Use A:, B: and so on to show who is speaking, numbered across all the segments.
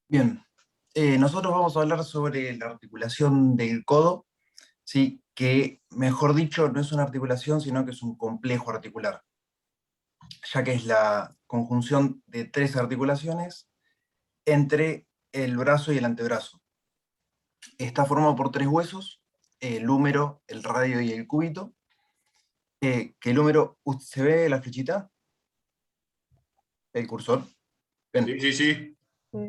A: Bien, nosotros vamos a hablar sobre la articulación del codo, ¿sí? Que, mejor dicho, no es una articulación, sino que es un complejo articular, ya que es la conjunción de tres articulaciones entre el brazo y el antebrazo. Está formado por tres huesos, el húmero, el radio y el cúbito. Que el húmero, ¿se ve la flechita? El cursor. Bien.
B: Sí, sí, sí.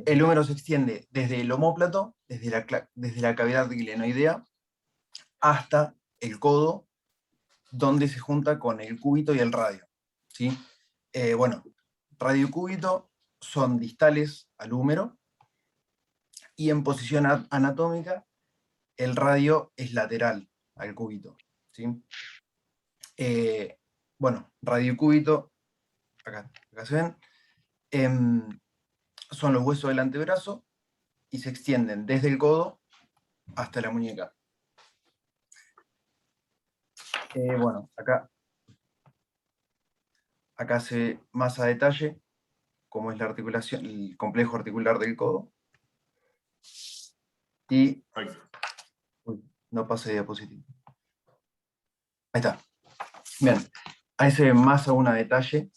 A: El húmero se extiende desde el omóplato, desde la cavidad glenoidea, hasta el codo, donde se junta con el cúbito y el radio, ¿sí? Bueno, radio y cúbito son distales al húmero, y en posición anatómica, el radio es lateral al cúbito, ¿sí? Bueno, radio y cúbito, acá se ven, son los huesos del antebrazo y se extienden desde el codo hasta la muñeca. Bueno, acá se ve más a detalle cómo es la articulación, el complejo articular del codo. Y uy, no pase diapositiva. Ahí está. Bien, ahí se ve más aún a detalle.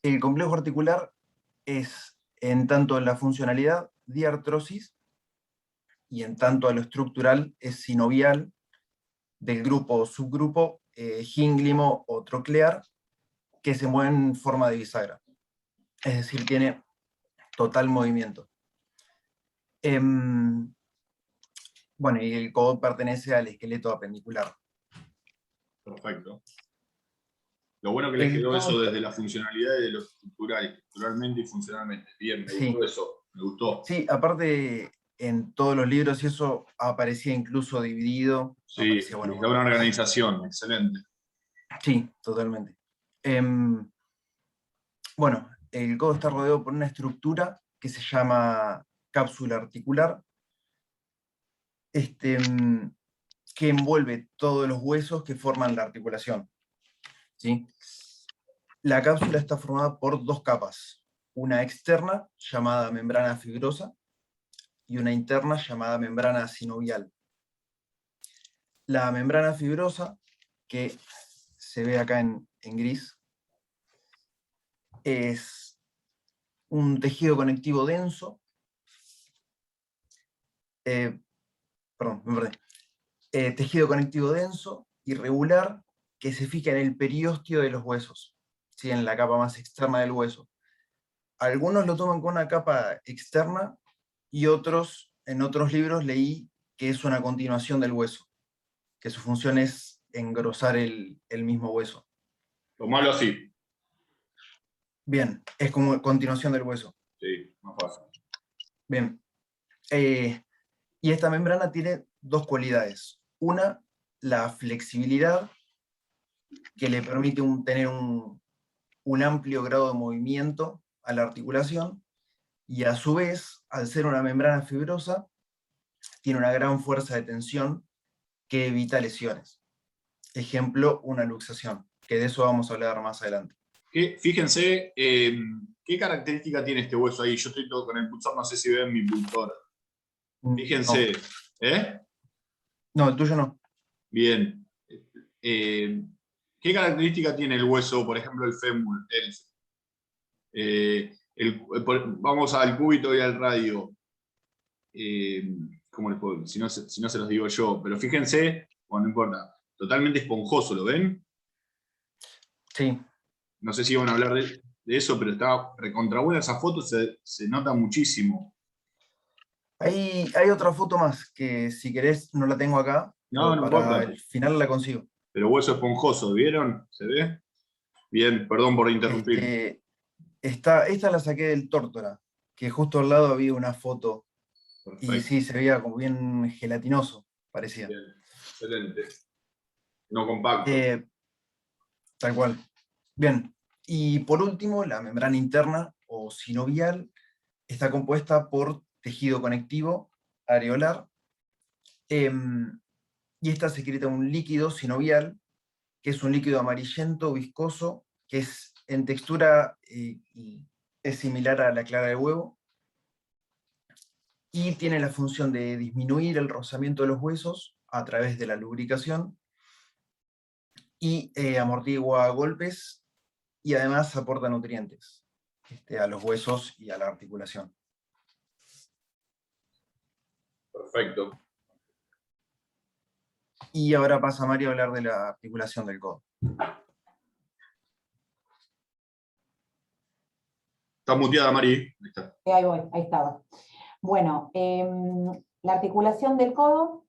A: El complejo articular es, en tanto en la funcionalidad, diartrosis, y en tanto a lo estructural es sinovial, del grupo o subgrupo gínglimo o troclear, que se mueve en forma de bisagra. Es decir, tiene total movimiento. Bueno, y el codo pertenece al esqueleto apendicular.
B: Perfecto. Lo bueno que les
A: El
B: quedó
A: codo
B: eso desde la funcionalidad y de lo estructural, estructuralmente y funcionalmente. Bien, me
A: sí,
B: gustó eso, me gustó.
A: sí, aparte en todos los libros y eso aparecía incluso dividido,
B: Sí,
A: aparecía, bueno,
B: les da una organización, excelente.
A: sí, totalmente. Bueno, el codo está rodeado por una estructura que se llama cápsula articular, que envuelve todos los huesos que forman la articulación, ¿sí? La cápsula está formada por dos capas, una externa llamada membrana fibrosa y una interna llamada membrana sinovial. La membrana fibrosa, que se ve acá en gris, es un tejido conectivo denso, perdón, me perdí. Tejido conectivo denso, irregular, que se fija en el periósteo de los huesos, ¿sí? En la capa más externa del hueso. Algunos lo toman con una capa externa y otros, en otros libros leí que es una continuación del hueso, que su función es engrosar el mismo hueso.
B: Tomalo así.
A: Bien, es como continuación del hueso.
B: Sí, más fácil.
A: Bien. Y esta membrana tiene dos cualidades. Una, la flexibilidad, que le permite tener un amplio grado de movimiento a la articulación, y a su vez, al ser una membrana fibrosa, tiene una gran fuerza de tensión que evita lesiones. Ejemplo, una luxación, que de eso vamos a hablar más adelante.
B: Fíjense, ¿qué característica tiene este hueso ahí? Yo estoy todo con el pulsar, no sé si ven mi pulsor. Fíjense,
A: No,
B: ¿eh?
A: no, el tuyo no.
B: Bien. ¿Qué característica tiene el hueso, por ejemplo, el fémur? Vamos al cúbito y al radio. ¿Cómo les puedo? Si no se los digo yo, pero fíjense, bueno, no importa, totalmente esponjoso, ¿lo ven?
A: Sí.
B: No sé si iban a hablar de eso, pero está recontra buena esa foto, se nota muchísimo.
A: Hay otra foto más, que si querés no la tengo acá,
B: No,
A: pero
B: no
A: para
B: importa,
A: el final la consigo.
B: pero hueso esponjoso, ¿vieron? ¿Se ve? Bien, perdón por interrumpir.
A: Esta la saqué del Tórtora, que justo al lado había una foto, y
B: Perfecto,
A: sí, se veía como bien gelatinoso, parecía.
B: bien, excelente. No compacto.
A: Eh, Tal cual. Bien, y por último, la membrana interna o sinovial está compuesta por tejido conectivo areolar, y esta secreta un líquido sinovial que es un líquido amarillento, viscoso, que es en textura y es similar a la clara de huevo, y tiene la función de disminuir el rozamiento de los huesos a través de la lubricación, y amortigua golpes, y además aporta nutrientes a los huesos y a la articulación.
B: Perfecto.
A: Y ahora pasa Mario a hablar de la articulación del codo.
B: Está muteada, Mari. Ahí está.
C: Ahí voy, ahí estaba. Bueno, la articulación del codo,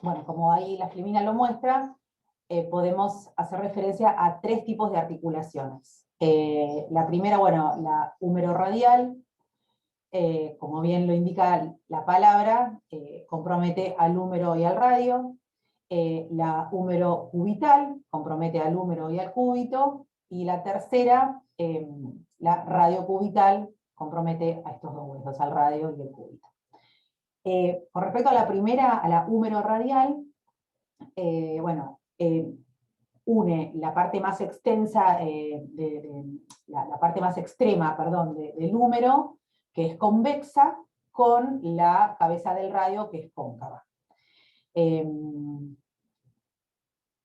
C: bueno, como ahí la flemina lo muestra, podemos hacer referencia a 3 tipos de articulaciones. La primera, bueno, la húmero-radial, como bien lo indica la palabra, compromete al húmero y al radio. La húmero-cubital, compromete al húmero y al cúbito. Y la tercera, la radiocubital, compromete a estos 2 huesos, al radio y al cúbito. Con respecto a la primera, a la húmero-radial, bueno, une la parte más extensa, la parte más extrema, perdón, del húmero, que es convexa, con la cabeza del radio, que es cóncava.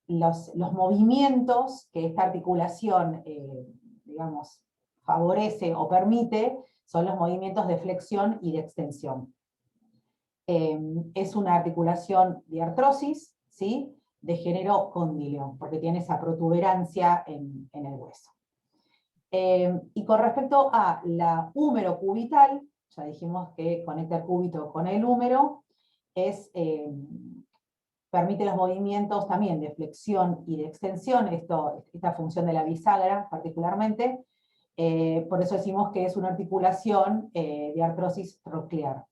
C: Los movimientos que esta articulación, digamos, favorece o permite, son los movimientos de flexión y de extensión. Es una articulación de artrosis, ¿sí?, de género cóndilo, porque tiene esa protuberancia en el hueso. Y con respecto a la húmero cubital, ya dijimos que conecta el cúbito con el húmero, permite los movimientos también de flexión y de extensión, esta función de la bisagra particularmente, por eso decimos que es una articulación de artrosis troclear.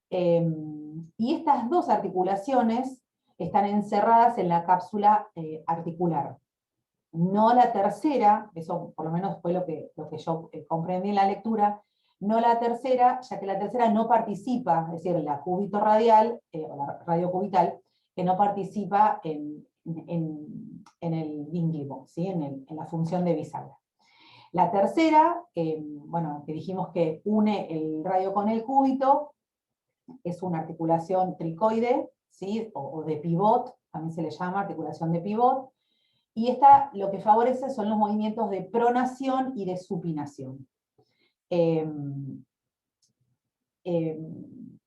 C: Y estas 2 articulaciones están encerradas en la cápsula articular. No la tercera, eso por lo menos fue lo que yo comprendí en la lectura, no la tercera, ya que la tercera no participa, es decir, la cúbito radial, o la radiocubital, que no participa en el vínculo, ¿sí?, en la función de bisagra. La tercera, bueno, que dijimos que une el radio con el cúbito, es una articulación tricoide, ¿sí?, o de pivot, también se le llama articulación de pivot, y esta lo que favorece son los movimientos de pronación y de supinación.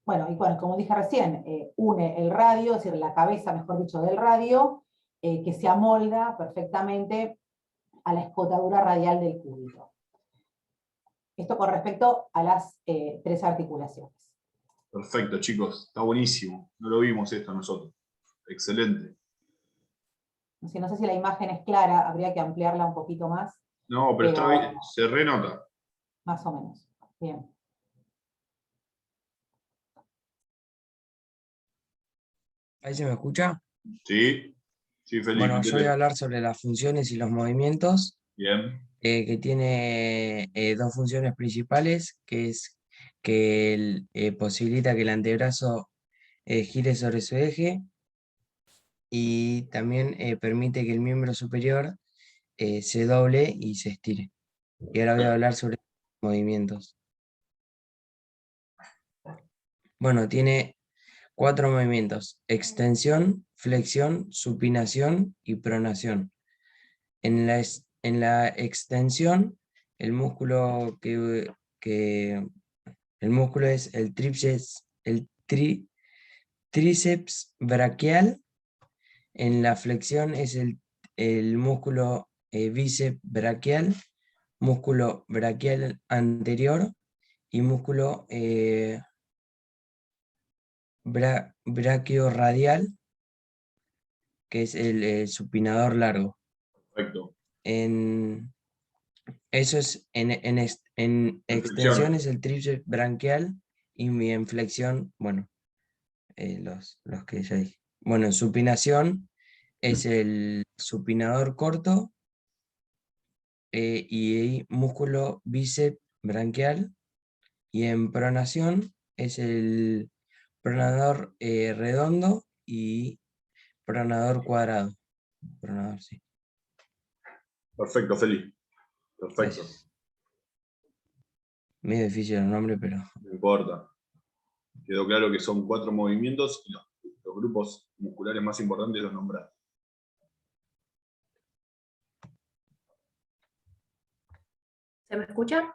C: Bueno, y bueno, como dije recién, une el radio, es decir, la cabeza, mejor dicho, del radio, que se amolda perfectamente a la escotadura radial del cúbito. Esto con respecto a las 3 articulaciones.
B: Perfecto, chicos. Está buenísimo. No lo vimos esto nosotros. Excelente.
C: No sé si la imagen es clara, habría que ampliarla un poquito más.
B: No, pero está bien. Se renota.
C: Más o menos. Bien.
D: ¿Ahí se me escucha?
B: Sí. Sí, Felipe.
D: Bueno, yo voy a hablar sobre las funciones y los movimientos,
B: Bien.
D: que tiene 2 funciones principales, que es que posibilita que el antebrazo gire sobre su eje, y también permite que el miembro superior se doble y se estire. Y ahora voy a hablar sobre movimientos. Bueno, tiene 4 movimientos: extensión, flexión, supinación y pronación. En la extensión, el músculo el músculo es el tríceps braquial. En la flexión es el músculo bíceps braquial, músculo braquial anterior y músculo braquiorradial, que es el supinador largo.
B: Perfecto.
D: Eso es en extensión es el tríceps braquial, y en flexión, bueno, los que ya dije. Bueno, en supinación es el supinador corto y músculo bíceps braquial, y en pronación es el pronador redondo y pronador cuadrado. pronador, sí.
B: Perfecto, Feli. Perfecto.
D: Gracias. Medio difícil el nombre, pero
B: No importa. Quedó claro que son 4 movimientos y los grupos musculares más importantes los nombraste.
E: ¿Se me escucha?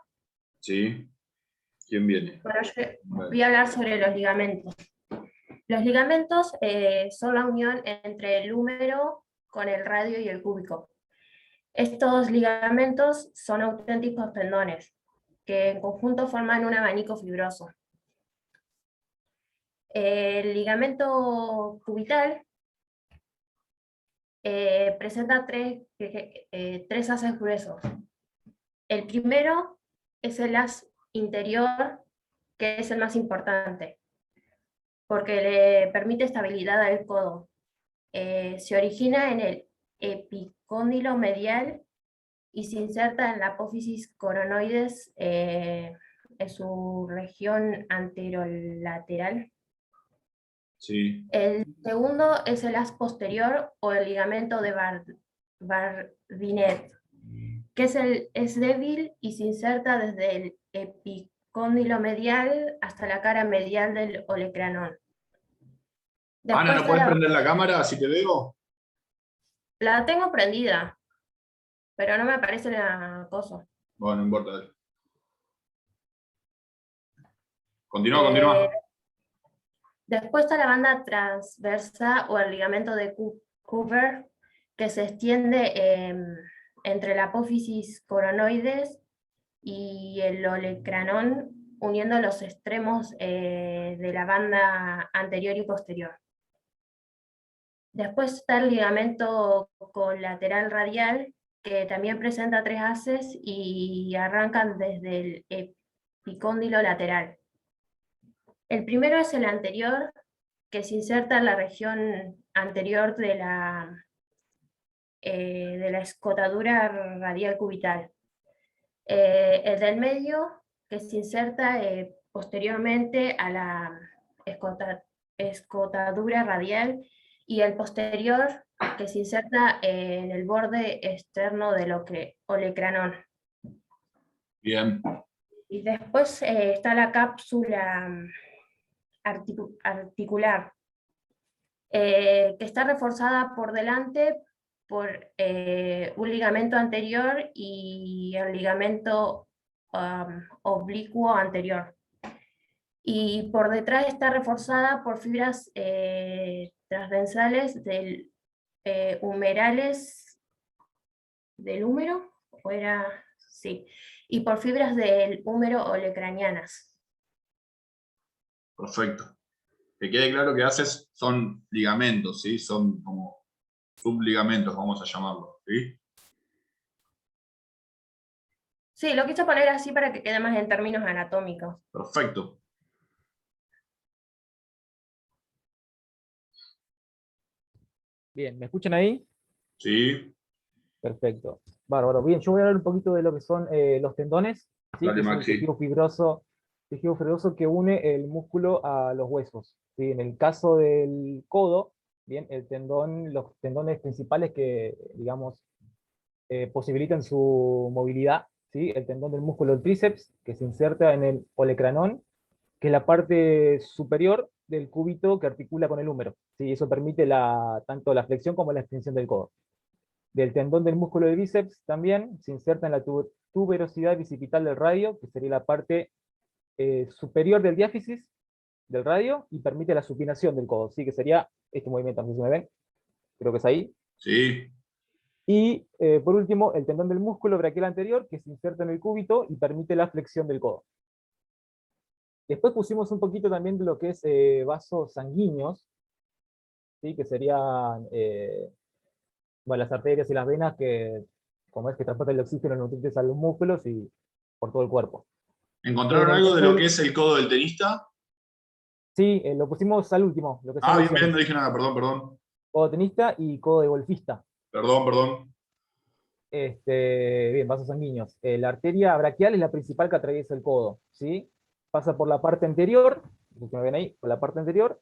B: ¿Sí? ¿Quién viene?
E: Bueno, yo
B: Bueno,
E: voy a hablar sobre los ligamentos. Los ligamentos son la unión entre el húmero con el radio y el cúbico. Estos ligamentos son auténticos tendones, que en conjunto forman un abanico fibroso. El ligamento cubital presenta tres haces gruesos. El primero es el haz interior, que es el más importante, porque le permite estabilidad al codo. Se origina en el epicóndilo medial y se inserta en la apófisis coronoides en su región anterolateral.
B: sí.
E: El segundo es el haz posterior o el ligamento de Bardinet, que es débil y se inserta desde el epicóndilo medial hasta la cara medial del olecranón.
B: Ana, ¿no
E: Después
B: puedes prender la cámara si te veo?
E: la tengo prendida, pero no me aparece la cosa.
B: Bueno, no importa. Dale. Continúa,
E: Eh,
B: continúa.
E: Después está la banda transversa o el ligamento de Cooper, que se extiende entre la apófisis coronoides y el olecranón, uniendo los extremos de la banda anterior y posterior. Después está el ligamento colateral radial, que también presenta 3 haces y arrancan desde el epicóndilo lateral. El primero es el anterior, que se inserta en la región anterior de la escotadura radial cubital. El del medio, que se inserta posteriormente a la escotadura radial, y el posterior, que se inserta en el borde externo del olecranón.
B: Bien.
E: Y después está la cápsula articular, que está reforzada por delante por un ligamento anterior y el ligamento oblicuo anterior. Y por detrás está reforzada por fibras transversales humerales del húmero, o era, sí, y por fibras del húmero olecranianas.
B: Perfecto. Que quede claro que haces son ligamentos, ¿sí? Son como subligamentos, vamos a llamarlo, ¿sí?
E: Sí, lo quise poner así para que quede más en términos anatómicos.
B: Perfecto.
F: Bien, ¿me escuchan ahí?
B: Sí.
F: Perfecto. Bárbaro. Bien, yo voy a hablar un poquito de lo que son los tendones, ¿sí?
B: Dale,
F: Que es el
B: Maxi.
F: tejido fibroso que une el músculo a los huesos, ¿sí? En el caso del codo, bien, los tendones principales que, digamos, posibilitan su movilidad, ¿sí? El tendón del músculo del tríceps, que se inserta en el olecranón, que es la parte superior del cúbito que articula con el húmero, ¿sí? Eso permite tanto la flexión como la extensión del codo. Del tendón del músculo del bíceps también se inserta en la tuberosidad bicipital del radio, que sería la parte superior del diáfisis del radio, y permite la supinación del codo, ¿sí? Que sería este movimiento, no sé si me ven, creo que es ahí.
B: Sí.
F: Y por último, el tendón del músculo braquial anterior, que se inserta en el cúbito y permite la flexión del codo. Después pusimos un poquito también de lo que es vasos sanguíneos, ¿sí? Que serían bueno, las arterias y las venas que, como es que transportan el oxígeno y los nutrientes a los músculos y por todo el cuerpo.
B: ¿Encontraron
F: En el
B: algo de
F: caso
B: lo que es el codo del tenista?
F: Sí, lo pusimos al último, lo que son
B: Ah, bien,
F: lesiones.
B: bien, no dije nada, perdón, perdón.
F: Codo tenista y codo de golfista.
B: Perdón, perdón.
F: Bien, vasos sanguíneos. La arteria braquial es la principal que atraviesa el codo, ¿sí? Pasa por la parte anterior, que me ven ahí, por la parte anterior,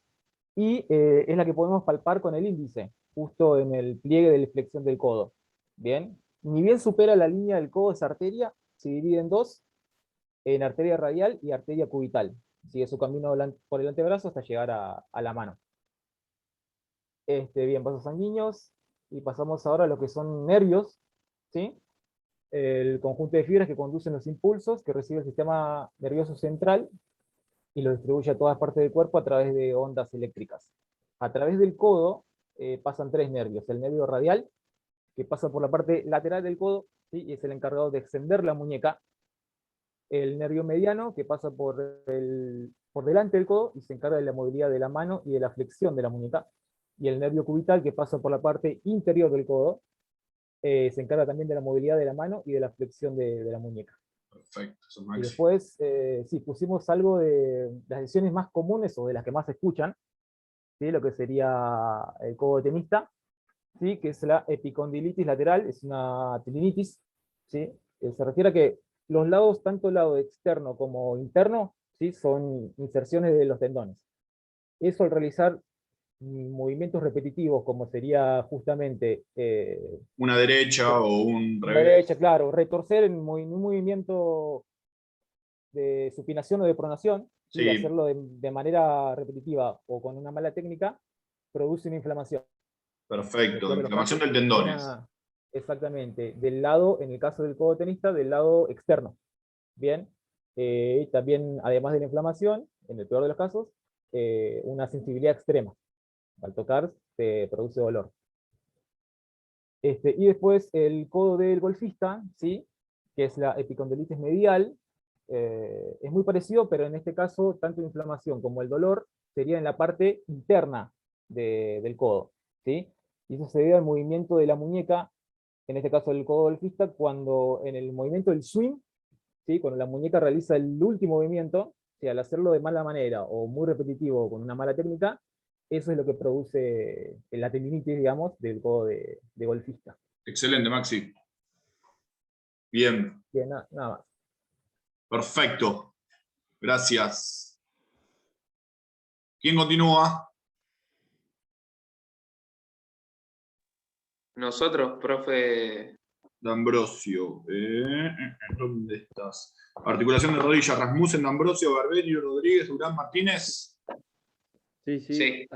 F: y es la que podemos palpar con el índice, justo en el pliegue de la flexión del codo. Bien, ni bien supera la línea del codo esa arteria, se divide en dos, en arteria radial y arteria cubital. Sigue su camino por el antebrazo hasta llegar a la mano. Bien, vasos sanguíneos, y pasamos ahora a lo que son nervios, ¿sí? El conjunto de fibras que conducen los impulsos que recibe el sistema nervioso central y lo distribuye a todas partes del cuerpo a través de ondas eléctricas. A través del codo pasan tres nervios: el nervio radial, que pasa por la parte lateral del codo, ¿sí? Y es el encargado de extender la muñeca; el nervio mediano, que pasa por delante del codo y se encarga de la movilidad de la mano y de la flexión de la muñeca; y el nervio cubital, que pasa por la parte interior del codo, se encarga también de la movilidad de la mano y de la flexión de la muñeca.
B: Perfecto, eso es
F: Y
B: Maxi.
F: después, sí, pusimos algo de las lesiones más comunes o de las que más se escuchan, ¿sí? Lo que sería el codo tenista, ¿sí? Que es la epicondilitis lateral, es una tendinitis, ¿sí? Se refiere a que los lados, tanto el lado externo como interno, ¿sí? Son inserciones de los tendones. Eso, al realizar movimientos repetitivos, como sería justamente
B: Una derecha o un
F: la
B: revés.
F: derecha, claro, retorcer en un movimiento de supinación o de pronación, ¿sí?
B: Sí,
F: Hacerlo de manera repetitiva o con una mala técnica, produce una inflamación. En el
B: perfecto.
F: peor de los
B: Inflamación
F: casos,
B: del tendones.
F: exactamente, del lado, en el caso del codo tenista, del lado externo. Bien, también, además de la inflamación, en el peor de los casos, una sensibilidad extrema. Al tocar, se produce dolor. Y después el codo del golfista, ¿sí? Que es la epicondilitis medial, es muy parecido, pero en este caso, tanto la inflamación como el dolor sería en la parte interna del codo, ¿sí? Y eso se debe al movimiento de la muñeca, en este caso del codo golfista, cuando en el movimiento del swing, ¿sí? Cuando la muñeca realiza el último movimiento, ¿sí? Al hacerlo de mala manera o muy repetitivo con una mala técnica, eso es lo que produce la tendinitis, digamos, del codo de golfista.
B: Excelente, Maxi. Bien,
F: Bien, nada más.
B: perfecto. Gracias. ¿Quién continúa?
G: Nosotros, profe.
B: D'Ambrosio. ¿Dónde estás? Articulación de rodilla. Rasmussen, D'Ambrosio, Barberio, Rodríguez, Durán, Martínez.
H: Sí, sí.
G: Sí.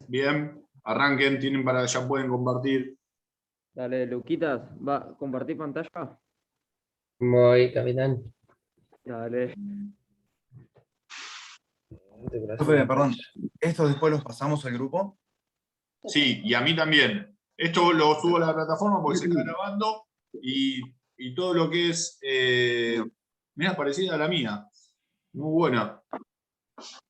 B: Bien. Arranquen, ya pueden compartir.
H: Dale, Luquitas, ¿va a compartir pantalla?
D: Voy, capitán.
H: Dale.
A: Profe, perdón, ¿esto después los pasamos al grupo?
B: Sí, y a mí también. Esto lo subo a la plataforma porque se está grabando y todo lo que es. Mira, parecida a la mía. Muy buena.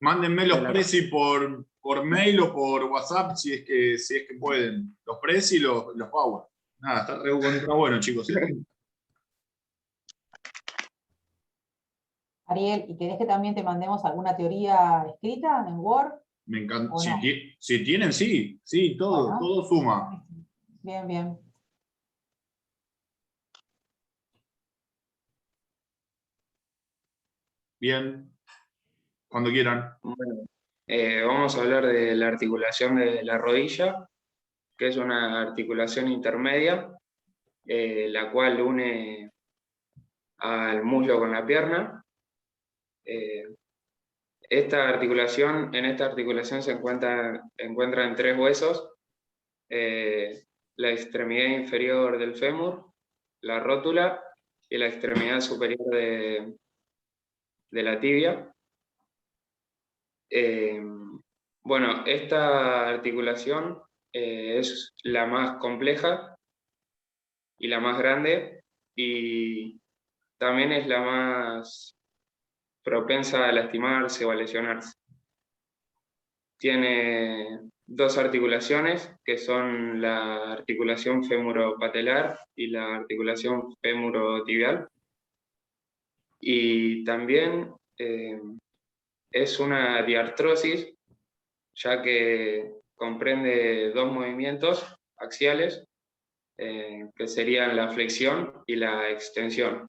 B: Mándenme los precios por mail o por WhatsApp si es que pueden. Los precios y los power. Nada, está re contra bueno, chicos.
C: Ariel, ¿y querés que también te mandemos alguna teoría escrita en Word?
B: Me encanta.
C: ¿O no?
B: Si tienen, sí. Sí, todo,
C: Bueno.
B: todo suma.
C: Bien, bien.
B: Bien. Cuando quieran.
G: Bueno, vamos a hablar de la articulación de la rodilla, que es una articulación intermedia, la cual une al muslo con la pierna. En esta articulación se encuentran tres huesos: la extremidad inferior del fémur, la rótula y la extremidad superior de la tibia. Bueno, esta articulación es la más compleja y la más grande, y también es la más propensa a lastimarse o a lesionarse. Tiene dos articulaciones, que son la articulación femuropatelar y la articulación femurotibial. Y también es una diartrosis, ya que comprende dos movimientos axiales, que serían la flexión y la extensión.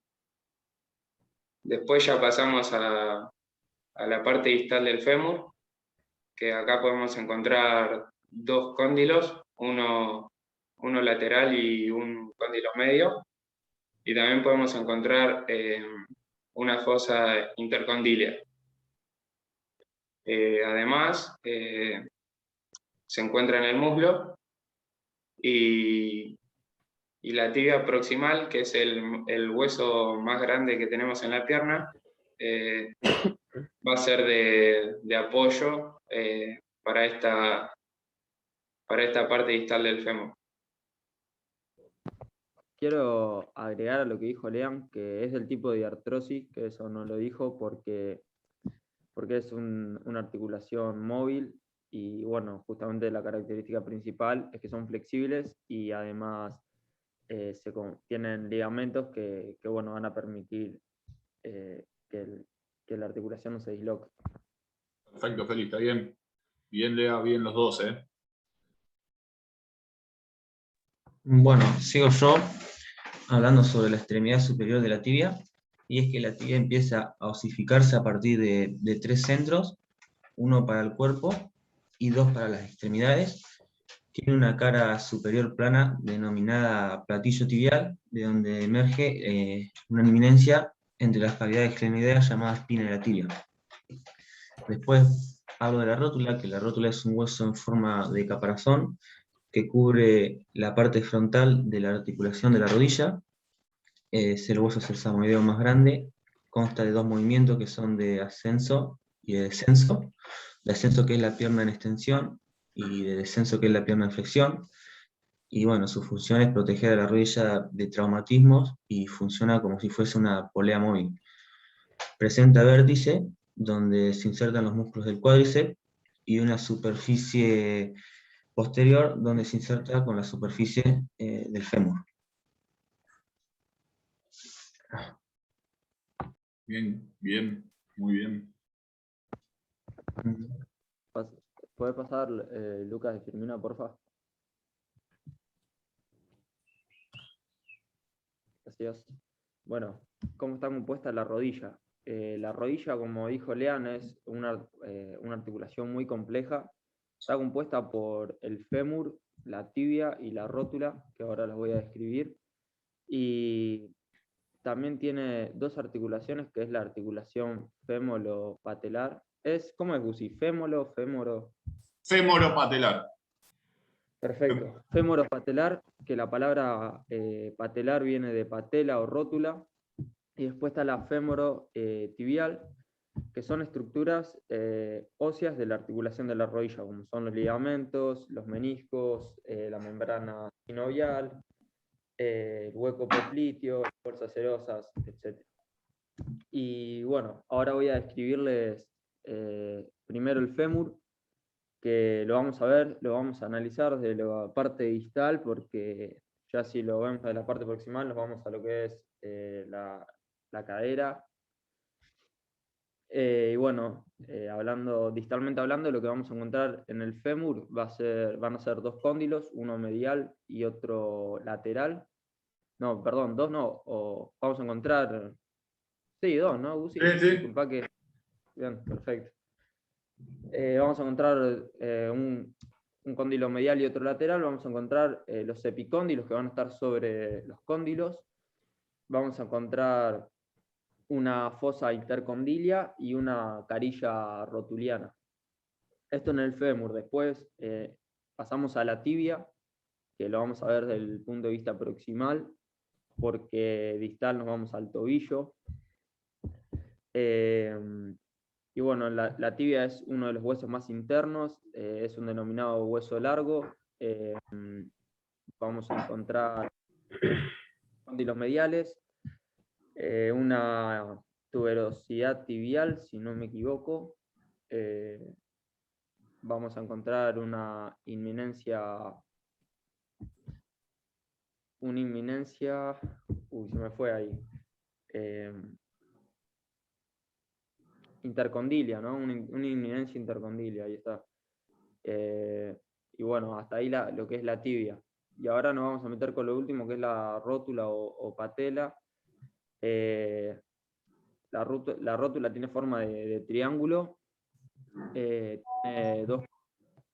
G: Después ya pasamos a la parte distal del fémur, que acá podemos encontrar dos cóndilos uno lateral y un cóndilo medio. Y también podemos encontrar una fosa intercondilia. Además, se encuentra en el muslo y la tibia proximal, que es el hueso más grande que tenemos en la pierna, va a ser de apoyo para esta parte distal del fémur.
H: Quiero agregar a lo que dijo Lean, que es del tipo de artrosis, que eso no lo dijo porque es una articulación móvil y bueno, justamente la característica principal es que son flexibles y además tienen ligamentos que bueno, van a permitir que la articulación no se disloque.
B: Perfecto, Feli, está bien. Bien, Lea, bien los dos, ¿eh?
I: Bueno, sigo yo hablando sobre la extremidad superior de la tibia, y es que la tibia empieza a osificarse a partir de 3 centros, uno para el cuerpo y 2 para las extremidades. Tiene una cara superior plana denominada platillo tibial, de donde emerge una eminencia entre las cavidades clenoideas llamada espina de la tibia. Después hablo de la rótula, que la rótula es un hueso en forma de caparazón que cubre la parte frontal de la articulación de la rodilla. Es el hueso sesamoideo más grande, consta de 2 movimientos que son de ascenso y de descenso. De ascenso, que es la pierna en extensión, y de descenso, que es la pierna en flexión. Y bueno, su función es proteger a la rodilla de traumatismos y funciona como si fuese una polea móvil. Presenta vértice, donde se insertan los músculos del cuádriceps, y una superficie posterior, donde se inserta con la superficie del fémur.
B: Bien, bien, muy bien.
H: ¿Puede pasar Lucas de Firmina, porfa? Gracias. Bueno, ¿cómo está compuesta la rodilla? La rodilla, como dijo Lean, es una articulación muy compleja. Está compuesta por el fémur, la tibia y la rótula, que ahora las voy a describir. Y también tiene 2 articulaciones, que es la articulación fémoro-patelar. ¿Cómo es, Gusi? ¿Fémolo, fémoro?
B: Fémoro-patelar.
H: Perfecto. Fémoro-patelar, que la palabra patelar viene de patela o rótula. Y después está la fémoro-tibial, que son estructuras óseas de la articulación de la rodilla, como son los ligamentos, los meniscos, la membrana sinovial, el hueco popliteo, las fuerzas serosas, etc. Y bueno, ahora voy a describirles primero el fémur, que lo vamos a ver, lo vamos a analizar desde la parte distal, porque ya si lo vemos de la parte proximal, nos vamos a lo que es la cadera. Y bueno, distalmente hablando, lo que vamos a encontrar en el fémur van a ser 2 cóndilos, uno medial y otro lateral. No, perdón, 2 no, vamos a encontrar, sí, 2, ¿no, Gusi?
B: Sí.
H: Disculpa que, bien, perfecto. Vamos a encontrar un cóndilo medial y otro lateral, vamos a encontrar los epicóndilos que van a estar sobre los cóndilos, vamos a encontrar una fosa intercondilia y una carilla rotuliana. Esto en el fémur. Después pasamos a la tibia, que lo vamos a ver desde el punto de vista proximal, porque distal nos vamos al tobillo. Y bueno, la tibia es uno de los huesos más internos, es un denominado hueso largo. Vamos a encontrar cóndilos mediales, una tuberosidad tibial, si no me equivoco. Vamos a encontrar una inminencia, se me fue ahí, intercondilia, ¿no? Una inminencia intercondilia, ahí está. Y bueno, hasta ahí lo que es la tibia. Y ahora nos vamos a meter con lo último, que es la rótula o patela. La rótula tiene forma de triángulo, tiene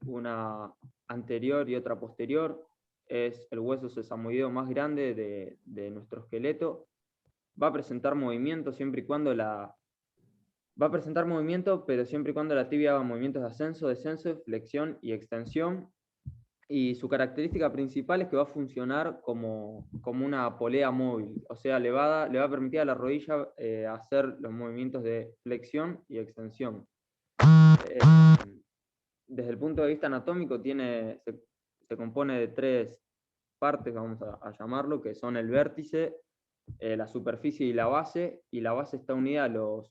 H: una anterior y otra posterior. Es el hueso sesamoideo más grande de nuestro esqueleto. Va a presentar movimiento siempre y cuando pero siempre y cuando la tibia haga movimientos de ascenso, descenso, flexión y extensión. Y su característica principal es que va a funcionar como una polea móvil, o sea, le va a permitir a la rodilla hacer los movimientos de flexión y extensión. Desde el punto de vista anatómico se compone de 3 partes, vamos a llamarlo, que son el vértice, la superficie y la base está unida a los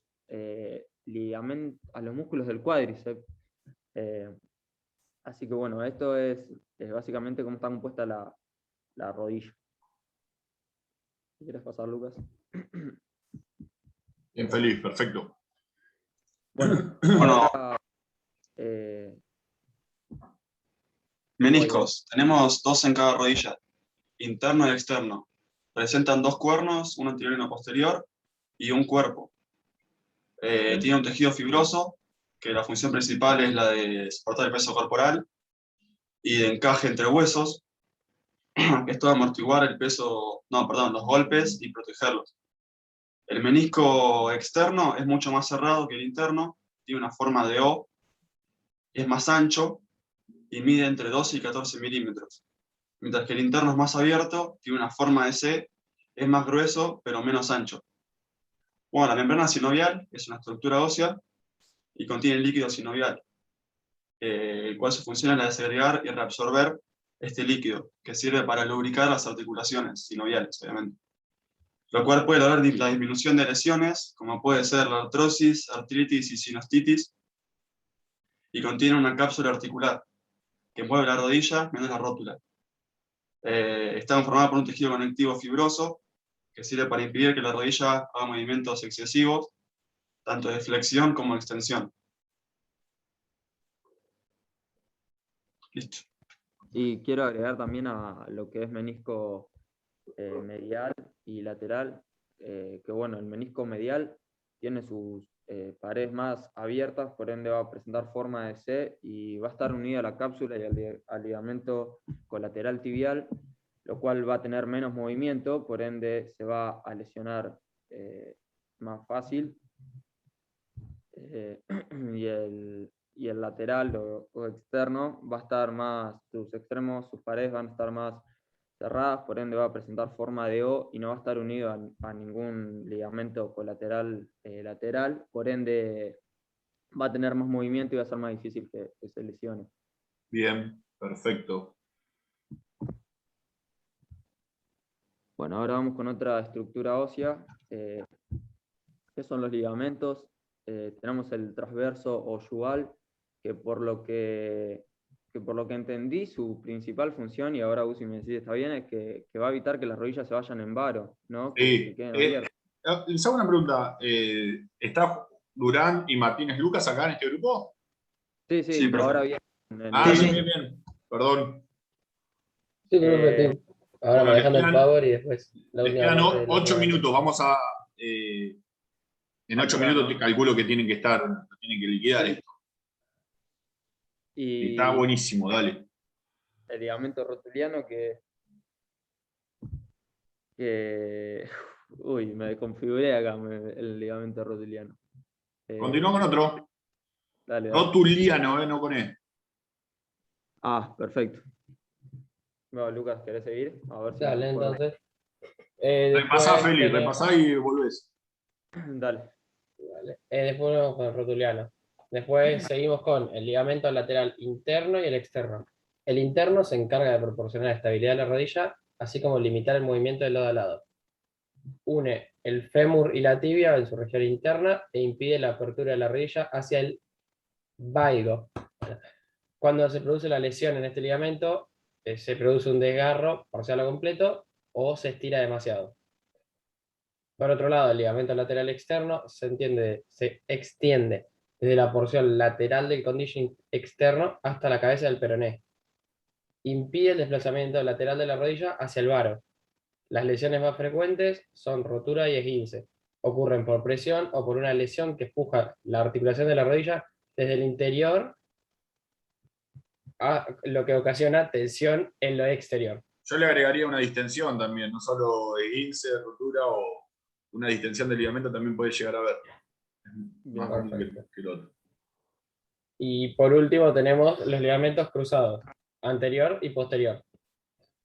H: ligamentos, a los músculos del cuádriceps. Así que bueno, esto es básicamente cómo está compuesta la rodilla. ¿Quieres pasar, Lucas?
B: Bien, feliz, perfecto.
H: Bueno,
J: Bueno,
H: ahora,
J: meniscos. Tenemos 2 en cada rodilla, interno y externo. Presentan 2 cuernos, uno anterior y uno posterior, y un cuerpo. Tiene un tejido fibroso, que la función principal es la de soportar el peso corporal y de encaje entre huesos. Esto va a amortiguar los golpes y protegerlos. El menisco externo es mucho más cerrado que el interno, tiene una forma de O, es más ancho y mide entre 12 y 14 milímetros. Mientras que el interno es más abierto, tiene una forma de C, es más grueso pero menos ancho. Bueno, la membrana sinovial es una estructura ósea y contiene líquido sinovial, el cual su función es la de segregar y reabsorber este líquido, que sirve para lubricar las articulaciones sinoviales, obviamente. Lo cual puede lograr la disminución de lesiones, como puede ser la artrosis, artritis y sinostitis, y contiene una cápsula articular, que mueve la rodilla menos la rótula. Está conformada por un tejido conectivo fibroso, que sirve para impedir que la rodilla haga movimientos excesivos, tanto de flexión como de extensión. Listo.
H: y quiero agregar también a lo que es menisco medial y lateral, que bueno, el menisco medial tiene sus paredes más abiertas, por ende va a presentar forma de C y va a estar unido a la cápsula y al ligamento colateral tibial, lo cual va a tener menos movimiento, por ende se va a lesionar más fácil. Y el lateral o externo va a estar más, sus extremos, sus paredes van a estar más cerradas, por ende va a presentar forma de O y no va a estar unido a ningún ligamento colateral lateral, por ende va a tener más movimiento y va a ser más difícil que se lesione.
B: Bien, perfecto.
H: Bueno, ahora vamos con otra estructura ósea, que son los ligamentos. Tenemos el transverso o yugal, que por lo que entendí, su principal función, y ahora Uzi me decís está bien, es que va a evitar que las rodillas se vayan en varo, ¿no? Que
B: Sí.
H: queden abiertas.
B: Les hago una pregunta. ¿Está Durán y Martínez Lucas acá en este grupo?
H: Sí,
J: Sí,
H: ahora
J: perfecto.
H: bien.
B: Ah,
I: Sí,
B: bien, bien. Perdón.
K: Sí, profe,
H: Eh,
K: sí. Ahora
B: Bueno,
K: manejando el power y después la
B: les
K: última
B: quedan
K: parte de los
B: 8
K: lineamientos.
B: minutos. Vamos a. En 8
H: Apurar,
B: minutos
H: ¿no?
B: te calculo que tienen que liquidar esto.
H: y
B: Está buenísimo, dale.
H: el ligamento rotuliano uy, me desconfiguré acá el ligamento rotuliano.
B: Continúa con otro.
H: Dale.
B: Rotuliano, no con E.
H: Ah, perfecto. Bueno, Lucas, ¿querés seguir? A ver si
K: Dale,
H: me acuerdo.
K: entonces.
B: Repasá,
K: Después,
B: Feli, repasá y volvés.
H: Dale.
K: vale. Después vamos con el rotuliano. Después seguimos con el ligamento lateral interno y el externo. El interno se encarga de proporcionar estabilidad a la rodilla, así como limitar el movimiento de lado a lado. Une el fémur y la tibia en su región interna e impide la apertura de la rodilla hacia el valgo. Cuando se produce la lesión en este ligamento, se produce un desgarro parcial o completo o se estira demasiado. Por otro lado, el ligamento lateral externo se extiende desde la porción lateral del condilo externo hasta la cabeza del peroné. Impide el desplazamiento lateral de la rodilla hacia el varo. Las lesiones más frecuentes son rotura y esguince. Ocurren por presión o por una lesión que empuja la articulación de la rodilla desde el interior lo que ocasiona tensión en lo exterior.
B: Yo le agregaría una distensión también, no solo esguince, rotura o una distensión del ligamento también puede llegar a ver. Más común que el otro.
K: Y por último tenemos los ligamentos cruzados, anterior y posterior.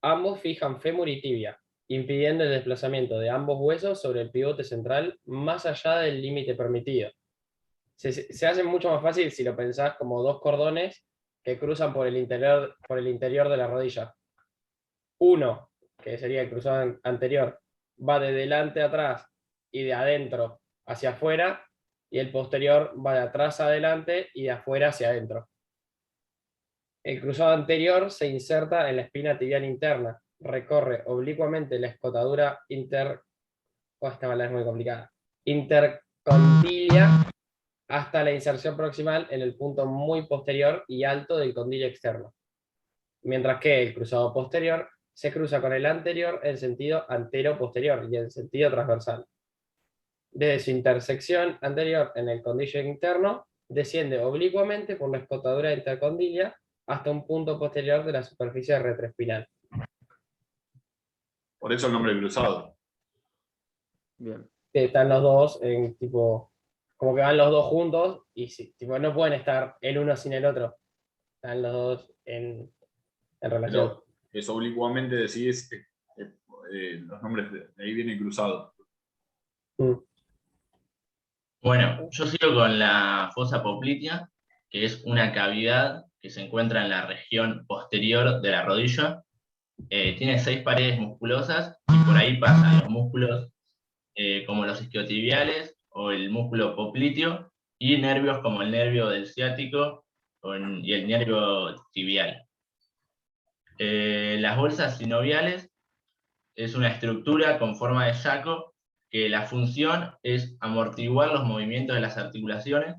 K: Ambos fijan fémur y tibia, impidiendo el desplazamiento de ambos huesos sobre el pivote central más allá del límite permitido. Se hace mucho más fácil si lo pensás como dos cordones que cruzan por el interior de la rodilla. Uno, que sería el cruzado anterior, va de delante a atrás y de adentro hacia afuera, y el posterior va de atrás a adelante y de afuera hacia adentro. El cruzado anterior se inserta en la espina tibial interna, recorre oblicuamente la escotadura esta palabra es muy complicada, intercondilia, hasta la inserción proximal en el punto muy posterior y alto del condilo externo. Mientras que el cruzado posterior se cruza con el anterior en sentido antero-posterior y en sentido transversal. Desde su intersección anterior en el condilo interno, desciende oblicuamente por la escotadura intercondilia hasta un punto posterior de la superficie retroespinal.
B: Por eso el nombre cruzado.
H: Bien.
K: Están los dos en tipo, como que van los dos juntos y tipo, no pueden estar el uno sin el otro. Están los dos en relación.
B: Pero eso oblicuamente decís, los nombres de ahí vienen cruzados.
L: Bueno, yo sigo con la fosa poplitea, que es una cavidad que se encuentra en la región posterior de la rodilla. Tiene 6 paredes musculosas y por ahí pasan los músculos como los isquiotibiales o el músculo popliteo y nervios como el nervio del ciático y el nervio tibial. Las bolsas sinoviales es una estructura con forma de saco que la función es amortiguar los movimientos de las articulaciones.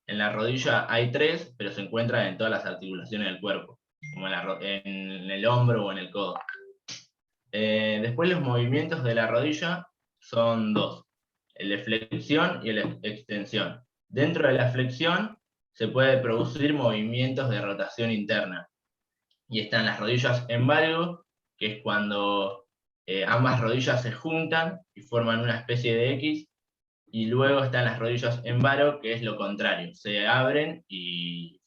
L: En la rodilla hay 3, pero se encuentran en todas las articulaciones del cuerpo, como en el hombro o en el codo. Después los movimientos de la rodilla son 2, el de flexión y el de extensión. Dentro de la flexión se puede producir movimientos de rotación interna. Y están las rodillas en valgo, que es cuando ambas rodillas se juntan y forman una especie de X, y luego están las rodillas en varo, que es lo contrario, se abren y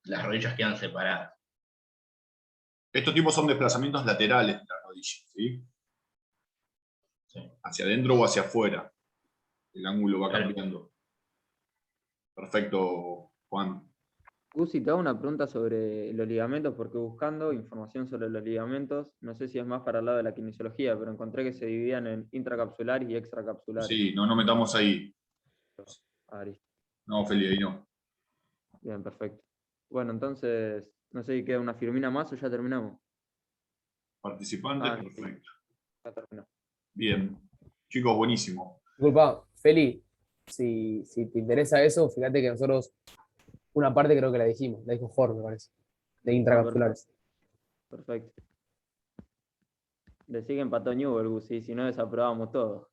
L: las rodillas quedan separadas.
B: Estos tipos son desplazamientos laterales de la rodilla, ¿sí?
L: Sí.
B: Hacia adentro o hacia afuera. El ángulo va cambiando. Perfecto, Juan.
H: Gusi, te hago una pregunta sobre los ligamentos, porque buscando información sobre los ligamentos, no sé si es más para el lado de la kinesiología, pero encontré que se dividían en intracapsulares y extracapsulares.
B: Sí, no metamos ahí. No, Feli, ahí no.
H: Bien, perfecto. Bueno, entonces, no sé si queda una firmina más o ya terminamos.
B: Participantes, perfecto.
H: Ya terminó.
B: Bien. Chicos, buenísimo.
M: Disculpa, Feli, si te interesa eso, fíjate que nosotros una parte creo que la dijo Jorge, me parece, de intracapsulares.
H: Perfecto. Decí que empató Newell, Gusi, si no desaprobamos todo.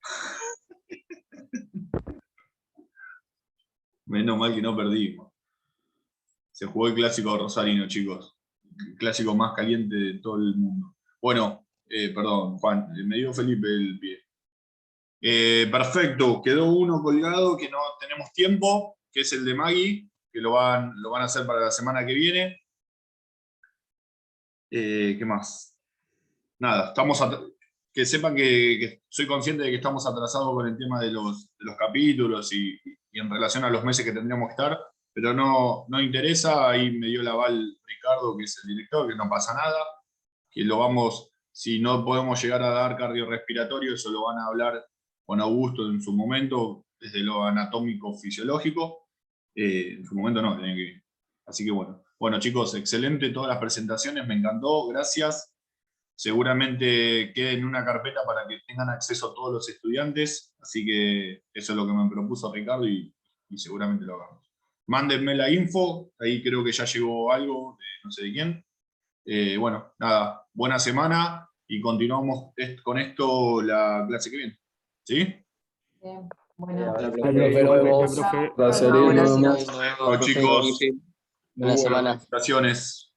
B: Menos mal que no perdimos. Se jugó el clásico rosarino, chicos. El clásico más caliente de todo el mundo. Bueno, perdón, Juan, me dio Felipe el pie. Perfecto, quedó uno colgado que no tenemos tiempo, que es el de Maggie, que lo van a hacer para la semana que viene. ¿Qué más? Nada, que sepan que soy consciente de que estamos atrasados con el tema de los capítulos y en relación a los meses que tendríamos que estar, pero no interesa. Ahí me dio el aval Ricardo, que es el director, que no pasa nada, que si no podemos llegar a dar cardiorrespiratorio, eso lo van a hablar con Augusto en su momento, desde lo anatómico fisiológico. En su momento no, tenía que ir. Así que bueno. Bueno, chicos, excelente todas las presentaciones, me encantó, gracias. Seguramente quede en una carpeta para que tengan acceso a todos los estudiantes, así que eso es lo que me propuso Ricardo y seguramente lo hagamos. Mándenme la info, ahí creo que ya llegó algo, no sé de quién. Bueno, nada, buena semana y continuamos con esto la clase que viene. ¿Sí?
C: Bien. Bueno,
B: Chao, chicos.
N: Buena semana.
B: Felicitaciones.